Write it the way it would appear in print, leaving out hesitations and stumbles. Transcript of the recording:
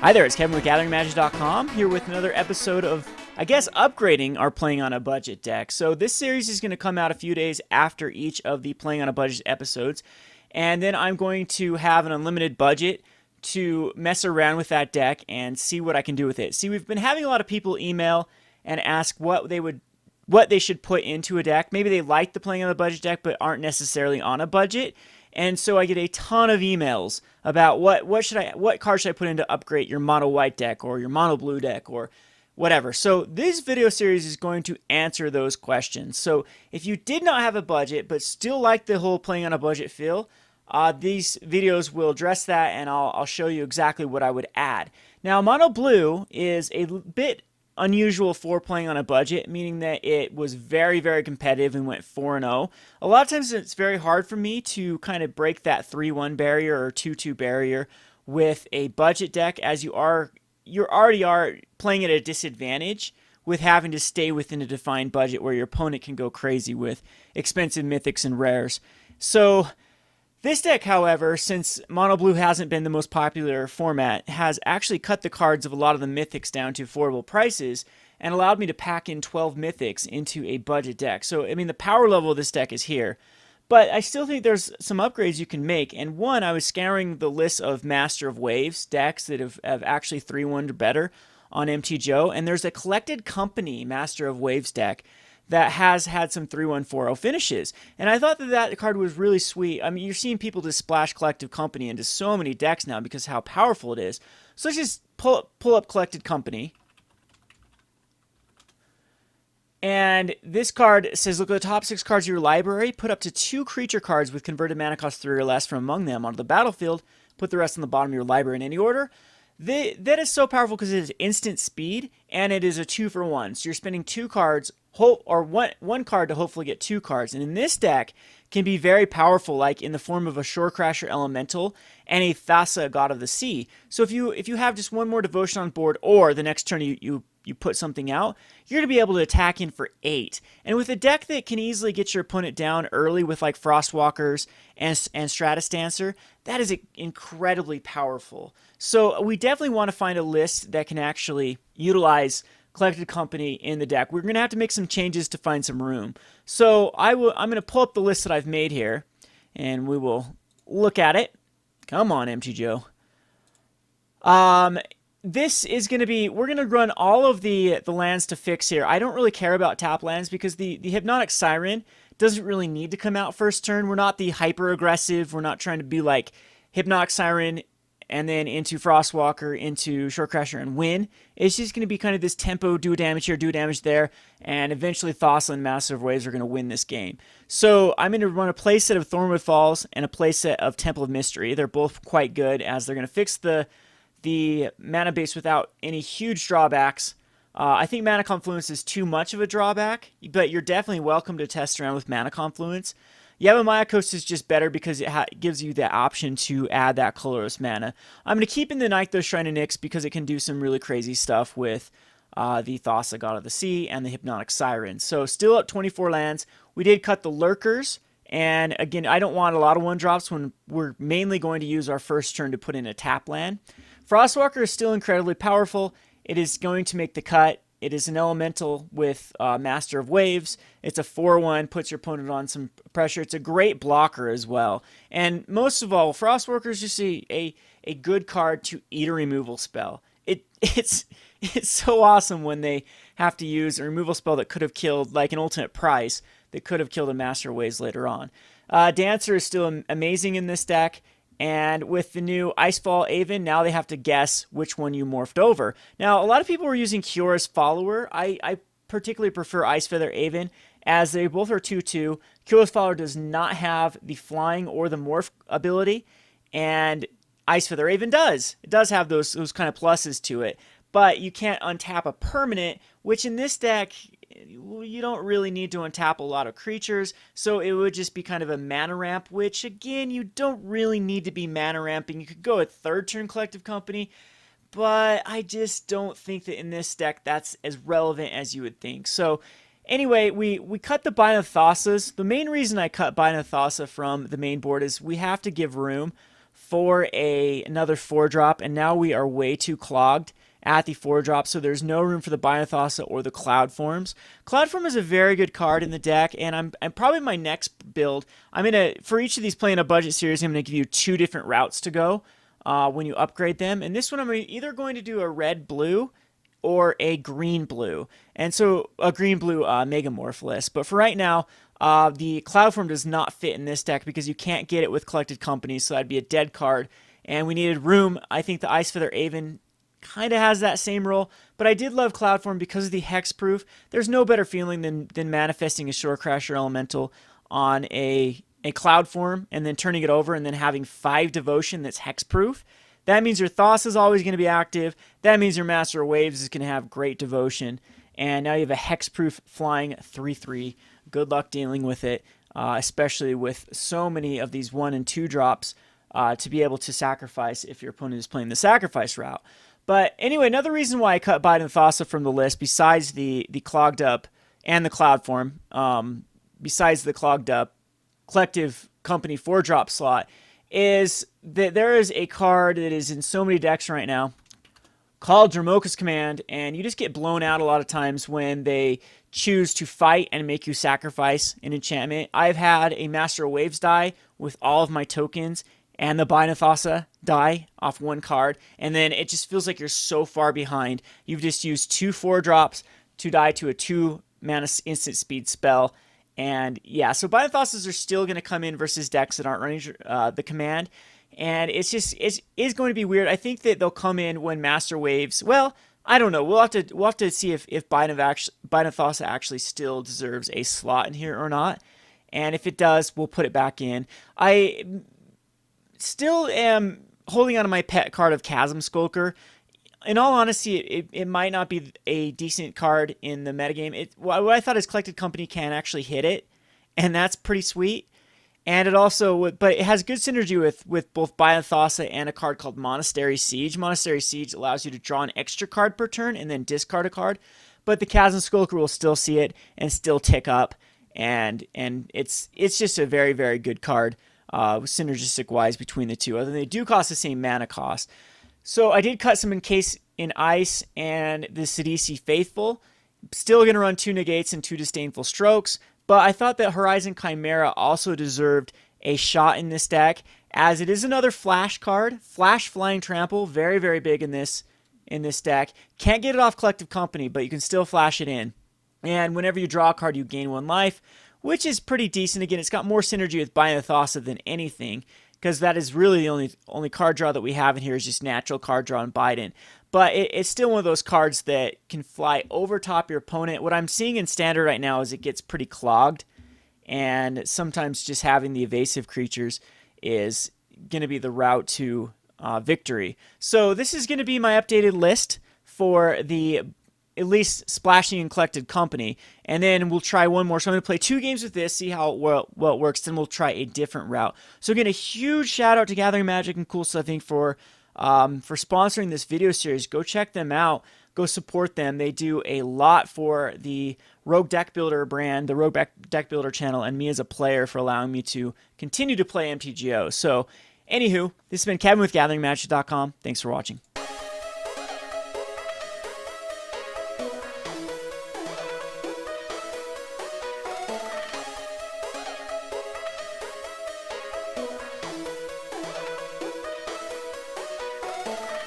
Hi there, it's Kevin with GatheringMagic.com here with another episode of, I guess, upgrading our Playing on a Budget deck. So this series is going to come out a few days after each of the Playing on a Budget episodes, and then I'm going to have an unlimited budget to mess around with that deck and see what I can do with it. See, we've been having a lot of people email and ask what they should put into a deck. Maybe they like the Playing on a Budget deck but aren't necessarily on a budget. And so I get a ton of emails about what card should I put in to upgrade your mono white deck or your mono blue deck or whatever. So this video series is going to answer those questions. So if you did not have a budget but still like the whole Playing on a Budget feel, these videos will address that, and I'll show you exactly what I would add. Now, mono blue is a bit unusual for Playing on a Budget, meaning that it was very, very competitive and went 4-0. A lot of times it's very hard for me to kind of break that 3-1 barrier or 2-2 barrier with a budget deck, as you already are playing at a disadvantage with having to stay within a defined budget where your opponent can go crazy with expensive mythics and rares. So this deck, however, since mono blue hasn't been the most popular format, has actually cut the cards of a lot of the mythics down to affordable prices and allowed me to pack in 12 mythics into a budget deck. So, I mean, the power level of this deck is here, but I still think there's some upgrades you can make. And one, I was scouring the list of Master of Waves decks that have actually 3-1 or better on MTG, and there's a Collected Company Master of Waves deck that has had some 3-1-4-0 finishes. And I thought that card was really sweet. I mean, you're seeing people just splash Collective Company into so many decks now because how powerful it is. So let's just pull up Collected Company. And this card says, look at the top 6 cards of your library, put up to 2 creature cards with converted mana cost 3 or less from among them onto the battlefield, put the rest on the bottom of your library in any order. That is so powerful because it is instant speed, and it is a 2-for-1. So you're spending 2 cards, or one card to hopefully get 2 cards. And in this deck, can be very powerful, like in the form of a Stormcrasher Elemental and a Thassa, God of the Sea. So if you have just one more devotion on board, or the next turn you put something out, you're going to be able to attack in for 8. And with a deck that can easily get your opponent down early with like Frostwalkers and Stratus Dancer, that is incredibly powerful. So we definitely want to find a list that can actually utilize Collected Company in the deck. We're going to have to make some changes to find some room. So I'm going to pull up the list that I've made here, and we will look at it. Come on, MTG. This is going to be, we're going to run all of the lands to fix here. I don't really care about tap lands because the Hypnotic Siren doesn't really need to come out first turn. We're not the hyper aggressive. We're not trying to be like Hypnotic Siren and then into Frostwalker, into Stormcrasher and win. It's just going to be kind of this tempo, do damage here, do damage there, and eventually Thassa and Master of Waves are going to win this game. So I'm going to run a playset of Thornwood Falls and a playset of Temple of Mystery. They're both quite good as they're going to fix the mana base without any huge drawbacks. I think Mana Confluence is too much of a drawback, but you're definitely welcome to test around with Mana Confluence. Yavimaya Coast is just better because it gives you the option to add that colorless mana. I'm going to keep in the Nykthos Shrine of Nyx because it can do some really crazy stuff with the Thassa, God of the Sea, and the Hypnotic Siren. So still at 24 lands. We did cut the Lurkers. And again, I don't want a lot of 1-drops when we're mainly going to use our first turn to put in a tap land. Frostwalker is still incredibly powerful. It is going to make the cut. It is an elemental with Master of Waves. It's a 4-1, puts your opponent on some pressure. It's a great blocker as well. And most of all, Frostwalker is just a good card to eat a removal spell. It's so awesome when they have to use a removal spell that could have killed, like an ultimate price, that could have killed a Master of Waves later on. Dancer is still amazing in this deck. And with the new Icefeather Aven, now they have to guess which one you morphed over. Now, a lot of people were using Kyora's Follower. I particularly prefer Icefeather Aven, as they both are 2-2. Kyora's Follower does not have the flying or the morph ability, and Icefeather Aven does. It does have those kind of pluses to it, but you can't untap a permanent, which in this deck, you don't really need to untap a lot of creatures, so it would just be kind of a mana ramp, which again, you don't really need to be mana ramping. You could go at 3rd turn Collective Company, but I just don't think that in this deck that's as relevant as you would think. So anyway, we cut the Bident of Thassas. The main reason I cut Bident of Thassa from the main board is we have to give room for another 4-drop, and now we are way too clogged at the 4-drop, so there's no room for the Bident of Thassa or the Cloud Forms. Cloud Form is a very good card in the deck, and I'm probably my next build, for each of these playing a budget series, I'm going to give you 2 different routes to go when you upgrade them. And this one I'm either going to do a red-blue or a green-blue, and so a green-blue Megamorph list. But for right now, the Cloud Form does not fit in this deck because you can't get it with Collected Company, so that'd be a dead card, and we needed room. I think the Icefeather Aven kind of has that same role, but I did love Cloud Form because of the hexproof. There's no better feeling than manifesting a Stormcrasher Elemental on a Cloud Form and then turning it over and then having 5 Devotion that's hexproof. That means your Thassa is always going to be active. That means your Master of Waves is going to have great Devotion. And now you have a hexproof flying 3/3. Good luck dealing with it, especially with so many of these 1 and 2 drops to be able to sacrifice if your opponent is playing the sacrifice route. But anyway, another reason why I cut Bident of Thassa from the list, besides the clogged up and the Cloud Form, besides the clogged up Collective Company 4-drop slot, is that there is a card that is in so many decks right now called Dromoka's Command, and you just get blown out a lot of times when they choose to fight and make you sacrifice an enchantment. I've had a Master of Waves die with all of my tokens and the Bident of Thassa die off 1 card, and then it just feels like you're so far behind. You've just used 2 4-drops to die to a 2-mana instant speed spell. And yeah, so Bident of Thassas are still going to come in versus decks that aren't running the command. And it's going to be weird. I think that they'll come in when Master Waves. Well, I don't know. We'll have to see if Bident of Thassa actually still deserves a slot in here or not. And if it does, we'll put it back in. I still am holding on to my pet card of Chasm Skulker. In all honesty, it might not be a decent card in the metagame. What I thought is Collected Company can actually hit it, and that's pretty sweet. And it also, but it has good synergy with both Bident of Thassa and a card called Monastery Siege. Monastery Siege allows you to draw an extra card per turn and then discard a card. But the Chasm Skulker will still see it and still tick up, and it's just a very, very good card synergistic wise between the two. Other than they do cost the same mana cost. So I did cut some Encase in Ice and the Sidisi Faithful. Still going to run 2 Negates and 2 Disdainful Strokes, but I thought that Horizon Chimera also deserved a shot in this deck, as it is another flash card. Flash Flying Trample, very, very big in this deck. Can't get it off Collective Company, but you can still flash it in. And whenever you draw a card, you gain 1 life, which is pretty decent. Again, it's got more synergy with Bident of Thassa than anything, because that is really the only card draw that we have in here is just natural card draw and Bident. But it's still one of those cards that can fly over top your opponent. What I'm seeing in Standard right now is it gets pretty clogged, and sometimes just having the evasive creatures is going to be the route to victory. So this is going to be my updated list for the at least Splashing and Collected Company, and then we'll try one more. So I'm going to play 2 games with this, see how well it works, then we'll try a different route. So again, a huge shout out to Gathering Magic and Cool Stuff Inc. for sponsoring this video series. Go check them out. Go support them. They do a lot for the Rogue Deck Builder brand, the Rogue Deck Builder channel, and me as a player for allowing me to continue to play MTGO. So anywho, this has been Kevin with GatheringMagic.com. Thanks for watching.